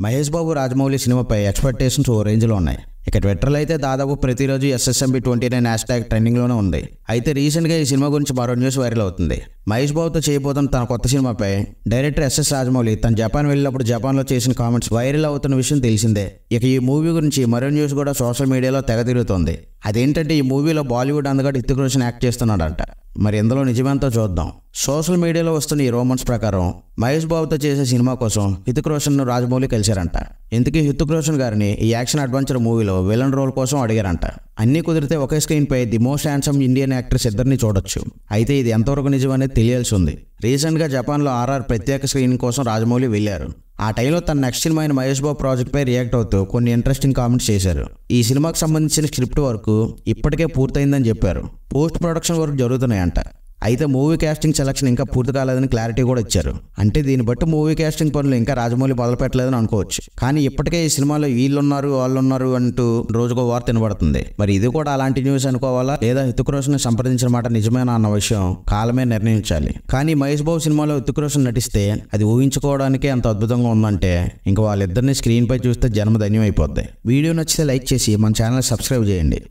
మహేష్ బాబు రాజమౌళి సినిమాపై ఎక్స్పెక్టేషన్స్ ఓ రేంజ్లో ఉన్నాయి. ఇక ట్విట్టర్లో అయితే దాదాపు ప్రతిరోజు SSMB29 హ్యాష్ట్యాగ్ ట్రెండింగ్లోనే ఉంది. అయితే రీసెంట్గా ఈ సినిమా గురించి మరో న్యూస్ వైరల్ అవుతుంది. మహేష్ బాబుతో చేయబోతున్న తన కొత్త సినిమాపై డైరెక్టర్ SS రాజమౌళి తను జపాన్ వెళ్ళినప్పుడు జపాన్లో చేసిన కామెంట్స్ వైరల్ అవుతున్న విషయం తెలిసిందే. ఇక ఈ మూవీ గురించి మరో న్యూస్ కూడా సోషల్ మీడియాలో తెగ తిరుగుతోంది. అదేంటంటే ఈ మూవీలో బాలీవుడ్ అందగాడు హృతిక్ రోషన్ యాక్ట్ చేస్తున్నాడంట. మరి ఇందులో నిజమేంతో చూద్దాం. సోషల్ మీడియాలో వస్తున్న ఈ రూమర్స్ ప్రకారం మహేష్ బాబుతో చేసే సినిమా కోసం హృతిక్ రోషన్ను రాజమౌళి కలిశారంట. ఇంతకీ హృతిక్ రోషన్ గారిని ఈ యాక్షన్ అడ్వెంచర్ మూవీలో విలన్ రోల్ కోసం అడిగారంట. అన్నీ కుదిరితే ఒకే స్క్రీన్ పై the most handsome Indian actors ఇద్దరిని చూడొచ్చు. అయితే ఇది ఎంతవరకు నిజమనేది తెలియాల్సి ఉంది. రీసెంట్గా జపాన్లో RR ప్రత్యేక స్క్రీనింగ్ కోసం రాజమౌళి వెళ్లారు. ఆ టైంలో తన నెక్స్ట్ సినిమా అయిన మహేష్ బాబు ప్రాజెక్ట్ పై రియాక్ట్ అవుతూ కొన్ని ఇంట్రెస్టింగ్ కామెంట్స్ చేశారు. ఈ సినిమాకి సంబంధించిన స్క్రిప్ట్ వర్క్ ఇప్పటికే పూర్తయిందని చెప్పారు. పోస్ట్ ప్రొడక్షన్ వర్క్ జరుగుతున్నాయంట. అయితే మూవీ కాస్టింగ్ సెలక్షన్ ఇంకా పూర్తి కాలేదని క్లారిటీ కూడా ఇచ్చారు. అంటే దీన్ని బట్టి మూవీ కాస్టింగ్ పనులు ఇంకా రాజమౌళి మొదలు పెట్టలేదని అనుకోవచ్చు. కానీ ఇప్పటికే ఈ సినిమాలో వీళ్ళున్నారు వాళ్ళున్నారు అంటూ రోజుకో వార్త వినబడుతుంది. మరి ఇది కూడా అలాంటి న్యూస్ అనుకోవాలా లేదా హృతిక్ రోషన్ సంప్రదించిన మాట నిజమేనా అన్న విషయం కాలమే నిర్ణయించాలి. కానీ మహేష్ బాబు సినిమాలో హృతిక్ రోషన్ నటిస్తే అది ఊహించుకోవడానికే అంత అద్భుతంగా ఉందంటే ఇంకా వాళ్ళిద్దరిని స్క్రీన్ పై చూస్తే జన్మ ధన్యం అయిపోద్ది. వీడియో నచ్చితే లైక్ చేసి మన ఛానల్ సబ్స్క్రైబ్ చేయండి.